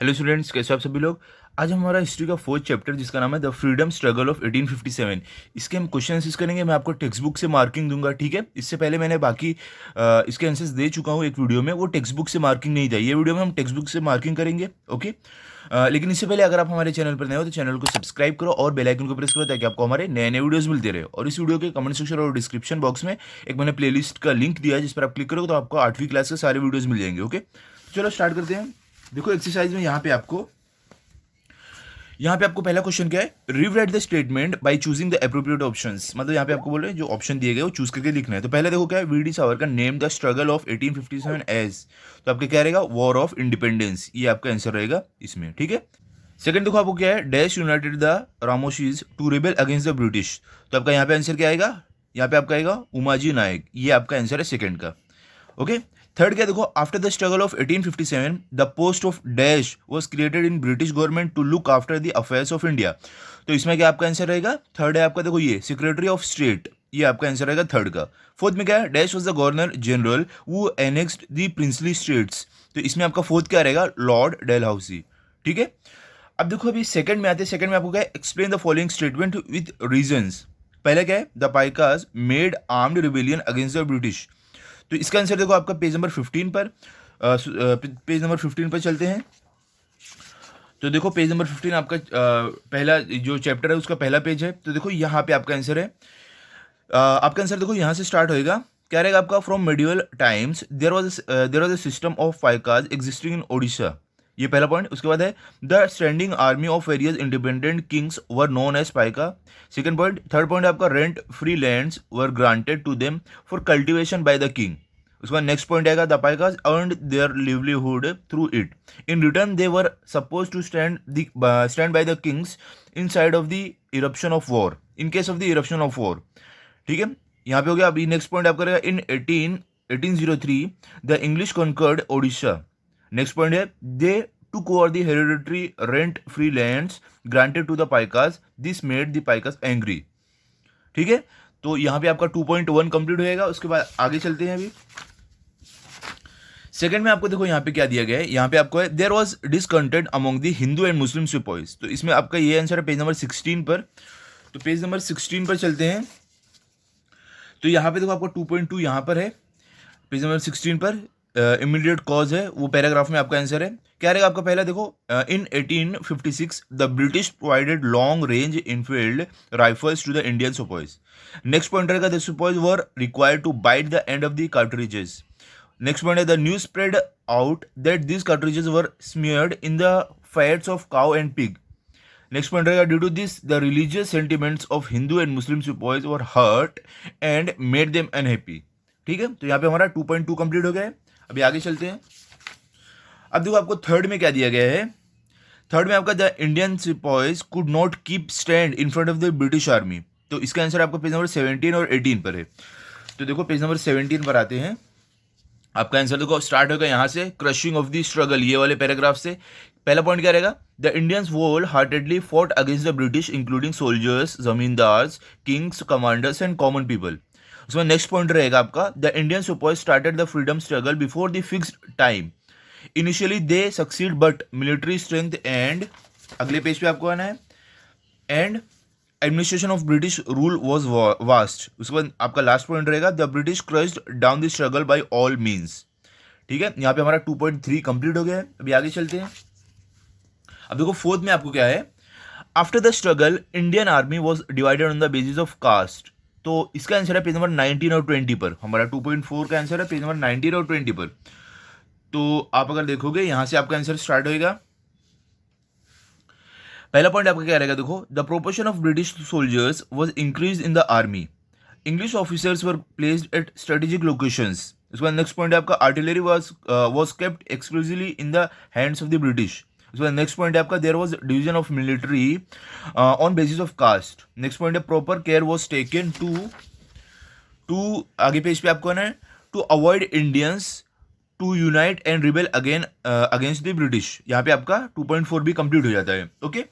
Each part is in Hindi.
हेलो स्टूडेंट्स, कैसे हो आप सभी लोग। आज हमारा हिस्ट्री का फोर्थ चैप्टर जिसका नाम है द फ्रीडम स्ट्रगल ऑफ 1857। इसके हम क्वेश्चन आंसर्स करेंगे। मैं आपको टेक्स्ट बुक से मार्किंग दूंगा, ठीक है। इससे पहले मैंने बाकी इसके आंसर्स दे चुका हूँ एक वीडियो में, वो टेक्स्ट बुक से मार्किंग नहीं था। ये वीडियो में हम टेक्स्ट बुक से मार्किंग करेंगे, ओके। लेकिन इससे पहले अगर आप हमारे चैनल पर नए हो तो चैनल को सब्सक्राइब करो और बेल आइकन को प्रेस करो ताकि आपको हमारे नए नए वीडियोस मिलते रहे। और इस वीडियो के कमेंट सेक्शन और डिस्क्रिप्शन बॉक्स में एक मैंने प्लेलिस्ट का लिंक दिया है, जिस पर आप क्लिक करोगे तो आपको 8वीं क्लास के सारे वीडियोस मिल जाएंगे, ओके। चलो स्टार्ट करते हैं। देखो एक्सरसाइज में यहाँ पे आपको पहला क्वेश्चन क्या है, rewrite the statement by choosing the appropriate options. मतलब यहाँ पे आपको बोल रहे हैं जो ऑप्शन दिए गए वो चूज करके लिखना है। तो पहले देखो क्या है, V D Savarkar name the struggle of 1857 as. तो आपके क्या रहेगा, वॉर ऑफ इंडिपेंडेंस। ये आपका आंसर रहेगा इसमें, ठीक है। सेकंड देखो आपको क्या है, dash united the Ramoshis to rebel against the British. तो आपका यहाँ पे आंसर क्या आएगा, यहाँ पे आपका आएगा उमाजी नायक। ये आपका आंसर है सेकंड का, ओके। थर्ड क्या देखो, after the struggle of 1857 the post of dash was created in British government to look after the affairs of India. तो इसमें क्या आपका आंसर रहेगा, थर्ड है आपका, देखो ये सेक्रेटरी ऑफ स्टेट। ये आपका आंसर रहेगा थर्ड का। फोर्थ में क्या है, dash was the governor general who annexed the princely states. तो इसमें आपका फोर्थ क्या रहेगा, लॉर्ड डेलहाउसी, ठीक है। अब देखो अभी सेकंड में आते हैं। सेकंड में आपको क्या है, explain the following statement with reasons. पहले क्या है, the Paikas made armed rebellion against the British. तो इसका आंसर देखो आपका पेज नंबर 15 पर, पेज नंबर 15 पर चलते हैं। तो देखो पेज नंबर 15 आपका पहला जो चैप्टर है उसका पहला पेज है। तो देखो यहाँ पे आपका आंसर है, आपका आंसर देखो यहाँ से स्टार्ट होएगा। क्या रहेगा आपका, from medieval times there was a system of Paikas existing in Odisha. ये पहला पॉइंट। उसके बाद है the standing army of various independent kings were known as Paika. Second point. Third point आपका, rent free lands were granted to them for cultivation by the king. उसके बाद नेक्स्ट पॉइंट आएगा, the Paikas earned their livelihood through it. In return they were supposed to stand by the kings in side of the eruption of war, in case of the eruption of war, ठीक है। यहाँ पे हो गया। अभी नेक्स्ट पॉइंट आपका रहेगा, in 1803 the English conquered Odisha. Next point है, they took over the hereditary rent free lands granted to the Paikas, this made the Paikas angry, ठीक है। तो यहाँ पे आपका 2.1 कंप्लीट होएगा। उसके बाद आगे चलते हैं। अभी सेकंड में आपको देखो यहाँ पे क्या दिया गया है, यहाँ पे आपको है, there was discontent among the Hindu and Muslim sepoys. तो इसमें आपका ये आंसर है पेज नंबर 16 पर। तो पेज नंबर 16 पर चलते हैं। तो यहाँ पे देखो आपको 2.2 यहाँ पर है, पेज नंबर 16 पर। इमीडिएट कॉज है, वो पैराग्राफ में आपका आंसर है। क्या रहेगा आपका पहला देखो, in 1856 the British provided long range Enfield rifles to the Indian sepoys. Next point रहेगा, the sepoys were required to bite the end of the cartridges. Next point है, the news spread out that these cartridges were smeared in the fats of cow and pig. Next point रहेगा, due to this the religious sentiments of Hindu and Muslim sepoys were hurt and made them unhappy, ठीक है। तो यहाँ पे हमारा 2.2 कंप्लीट हो गया है। अभी आगे चलते हैं। अब देखो आपको थर्ड में क्या दिया गया है। थर्ड में आपका, the Indian sepoys could not keep stand in front of the British army. तो इसका आंसर आपका पेज नंबर 17 और 18 पर है। तो देखो पेज नंबर 17 पर आते हैं। आपका आंसर देखो स्टार्ट होगा यहाँ से, क्रशिंग ऑफ द स्ट्रगल, ये वाले पैराग्राफ से। पहला पॉइंट क्या रहेगा, the Indians wholeheartedly fought against the British including soldiers, zamindars, kings, commanders and common people. उसमें नेक्स्ट पॉइंट रहेगा आपका, the Indian sepoys started the freedom struggle before the fixed time. Initially they succeed but military strength and, अगले पेज पे आपको आना है, and administration of British rule was vast. उसके बाद आपका लास्ट पॉइंट रहेगा, the British crushed down the struggle by all means, ठीक है। यहाँ पे हमारा 2.3 कंप्लीट हो गया है। अभी आगे चलते हैं। अब देखो फोर्थ में आपको क्या है, after the struggle Indian army was divided on the basis of caste. तो इसका आंसर है पेज नंबर 19 और 20 पर। हमारा 2.4 का आंसर है पेज नंबर 19 और 20 पर। तो आप अगर देखोगे यहां से आपका आंसर स्टार्ट होएगा। पहला पॉइंट आपका क्या रहेगा, देखो, the proportion of British soldiers was increase in the army, English officers were placed at strategic locations. उसके बाद नेक्स्ट पॉइंट है आपका, artillery was kept exclusively in the hands of the British. उसके बाद नेक्स्ट पॉइंट है आपका, there was division of military on basis of caste. Next point है, proper care was taken to आगे पेज पे आपको आना है, to avoid Indians to unite and rebel again against the British. यहाँ पे आपका 2.4 भी कंप्लीट हो जाता है, ओके।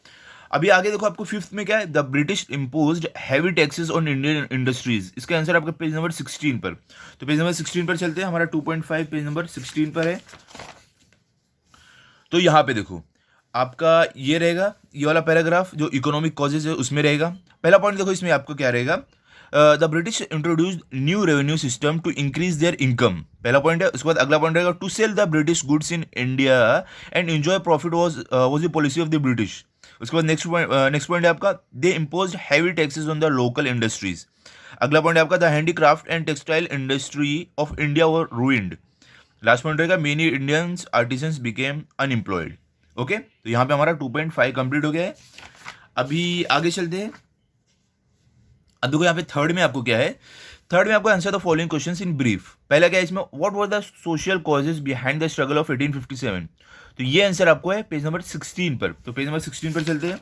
अभी आगे देखो आपको फिफ्थ में क्या है, the British imposed heavy taxes on Indian industries. इसका आंसर आपका पेज नंबर 16 पर। तो पेज नंबर 16 पर चलते हैं। हमारा 2.5 पेज नंबर 16 पर है। तो यहाँ पे देखो, आपका ये रहेगा, ये वाला पैराग्राफ जो इकोनॉमिक कॉजेज है उसमें रहेगा। पहला पॉइंट देखो इसमें आपको क्या रहेगा, the British introduced new revenue system to increase their income, पहला पॉइंट है। उसके बाद अगला पॉइंट रहेगा, to sell the British goods in India and enjoy profit was the policy of the British. उसके बाद नेक्स्ट पॉइंट है आपका, they impose heavy taxes on the local industries. अगला पॉइंट है आपका, the handicraft and textile industry of India were ruined. Last point रहेगा, many Indians artisans became unemployed. Okay, तो यहाँ पे हमारा 2.5 कंप्लीट हो गया है। अभी आगे चलते हैं। अब देखो यहाँ पे थर्ड में आपको क्या है, थर्ड में आपको answer the following questions in brief. पहला क्या है इसमें, what were the social causes behind the struggle of 1857। तो ये आंसर आपको है पेज नंबर 16 पर। तो पेज नंबर 16 पर चलते हैं।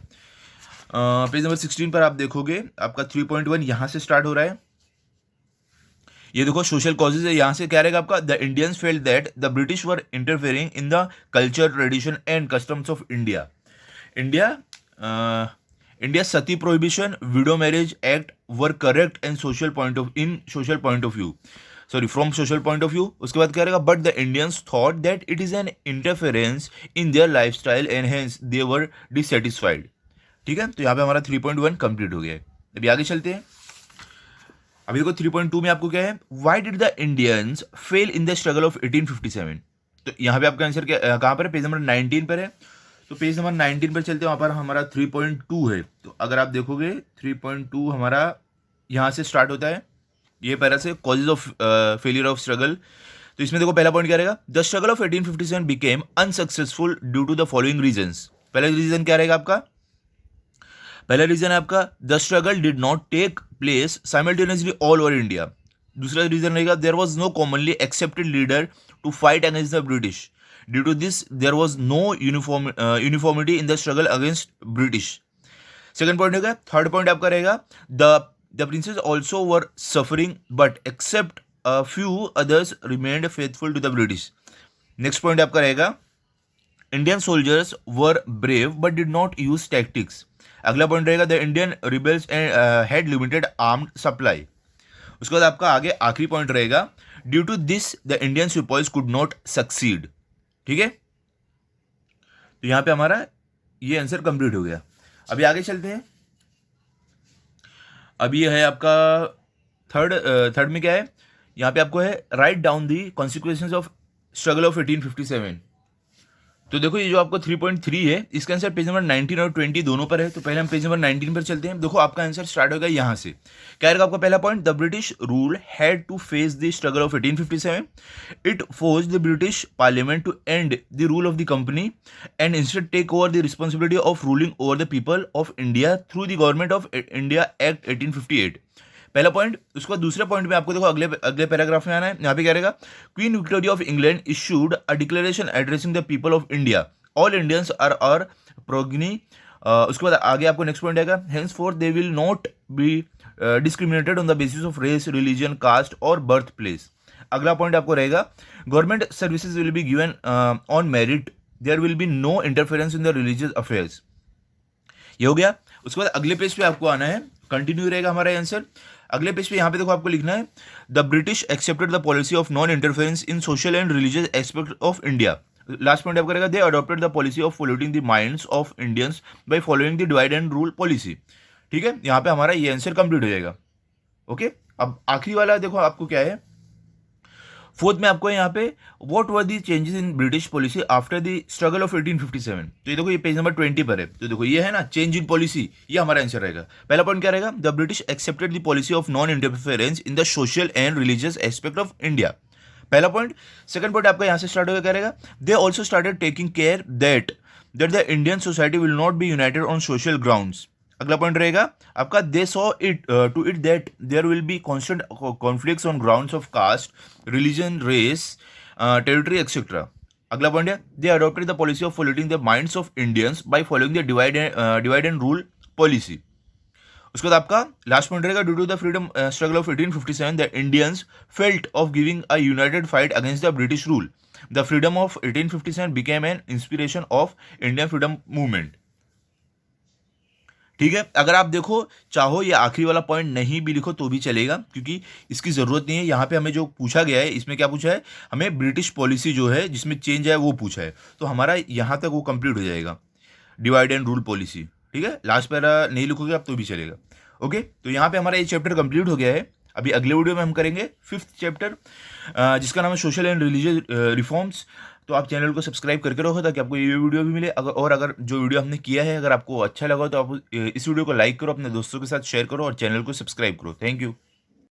पेज नंबर 16 पर आप देखोगे आपका 3.1 यहाँ से स्टार्ट हो रहा है। ये देखो सोशल कॉजेज है, यहाँ से क्या रहेगा आपका, the Indians felt that the British were interfering in the culture, tradition and customs of India. India Sati prohibition, window marriage act were correct and social point of view, sorry from social point of view. उसके बाद क्या रहेगा, but the Indians thought that it is an interference in their life style and hence they were dissatisfied. ठीक है, तो यहाँ पे हमारा 3.1 कंप्लीट हो गया है। अभी आगे चलते हैं। अभी देखो 3.2 में आपको क्या है, why did the Indians fail in the struggle of 1857। तो यहाँ पे आपका आंसर क्या कहाँ पर है, पेज नंबर 19 पर है। तो पेज नंबर 19 पर चलते हैं, वहाँ पर हमारा 3.2 है। तो अगर आप देखोगे 3.2 हमारा यहाँ से स्टार्ट होता है, ये पैरा से causes of failure of struggle. तो इसमें देखो पहला पॉइंट क्या रहेगा, the struggle of 1857 became unsuccessful due to the following reasons. पहला रीजन क्या रहेगा आपका, पहला रीजन है आपका, the struggle did not take place simultaneously all over India. दूसरा रीजन रहेगा, there was no commonly accepted leader to fight against the British. Due to this there was no uniformity in the struggle against British. Second point होगा, थर्ड पॉइंट आपका रहेगा, the princes also were suffering but except a few others remained faithful to the British. Next point आपका रहेगा, Indian soldiers were brave but did not use tactics. अगला पॉइंट रहेगा, the Indian rebels had limited armed supply. उसके बाद आपका आगे आखिरी पॉइंट रहेगा, due to this the Indian sepoys could not succeed. ठीक है, तो यहाँ पे हमारा ये आंसर कंप्लीट हो गया। अभी आगे चलते हैं। अभी है आपका थर्ड में क्या है, यहाँ पे आपको है, write down the consequences of struggle of 1857। तो देखो ये जो आपको 3.3 है, इसका आंसर पेज नंबर 19 और 20 दोनों पर है। तो पहले हम पेज नंबर 19 पर चलते हैं। देखो आपका आंसर स्टार्ट होगा यहाँ से, क्या रहेगा आपका पहला point, the British rule had to face the struggle of 1857। It forced the British parliament to end the rule of the company and instead take over the responsibility of ruling over the people of India through the government of India act 1858। पहला पॉइंट। उसके बाद दूसरे पॉइंट में आपको देखो अगले पैराग्राफ में आना है। यहाँ पे क्या रहेगा, Queen Victoria of England issued a declaration addressing the people of India, all Indians are progeny. उसके बाद आगे आपको नेक्स्ट पॉइंट आएगा, henceforth they will not be discriminated on the basis of race, religion, caste और बर्थ प्लेस। अगला पॉइंट आपको रहेगा, government services will be given on merit, there will be no interference in the religious affairs. ये हो गया। उसके बाद अगले पेज पे आपको आना है, कंटिन्यू रहेगा हमारा आंसर। अगले पेज पे यहाँ पे देखो आपको लिखना है, the British accepted the policy of non interference in social and religious aspect of India. Last point आपका रहेगा, they adopted the policy of polluting the minds of Indians by following the divide and rule policy. ठीक है, यहाँ पे हमारा ये आंसर कंप्लीट हो जाएगा। ओके, अब आखिरी वाला देखो आपको क्या है, फोर्थ में आपको यहाँ पे, what were the changes in British policy after the struggle of 1857। तो ये देखो ये पेज नंबर 20 पर है। तो देखो ये है ना, चेंज इन पॉलिसी, ये हमारा आंसर रहेगा। पहला पॉइंट क्या रहेगा, the British accepted the policy of non interference in the social and religious aspect of India, पहला पॉइंट। सेकंड पॉइंट आपका यहाँ से स्टार्ट होगा, क्या रहेगा, they also started taking care that the Indian society will not be united on social grounds. अगला पॉइंट रहेगा आपका, they saw it to it that there will be constant conflicts on grounds of caste, religion, race, territory etcetera. अगला पॉइंट है, they adopted the policy of polluting the minds of Indians by following the divide and rule policy. उसके बाद आपका लास्ट पॉइंट रहेगा, due to the freedom struggle of 1857 the Indians felt of giving a united fight against the British rule, the freedom of 1857 became an inspiration of Indian freedom movement. ठीक है, अगर आप देखो चाहो ये आखिरी वाला पॉइंट नहीं भी लिखो तो भी चलेगा, क्योंकि इसकी ज़रूरत नहीं है। यहाँ पे हमें जो पूछा गया है, इसमें क्या पूछा है, हमें ब्रिटिश पॉलिसी जो है जिसमें चेंज है वो पूछा है, तो हमारा यहाँ तक वो कंप्लीट हो जाएगा। डिवाइड एंड रूल पॉलिसी, ठीक है। लास्ट पैरा नहीं लिखोगे आप तो भी चलेगा। ओके, तो यहाँ पे हमारा ये चैप्टर कंप्लीट हो गया है। अभी अगले वीडियो में हम करेंगे 5th चैप्टर, जिसका नाम है सोशल एंड रिलीजियस रिफॉर्म्स। तो आप चैनल को सब्सक्राइब करके रखो ताकि आपको ये वीडियो भी मिले। अगर जो वीडियो हमने किया है अगर आपको अच्छा लगा तो आप इस वीडियो को लाइक करो, अपने दोस्तों के साथ शेयर करो और चैनल को सब्सक्राइब करो। Thank you.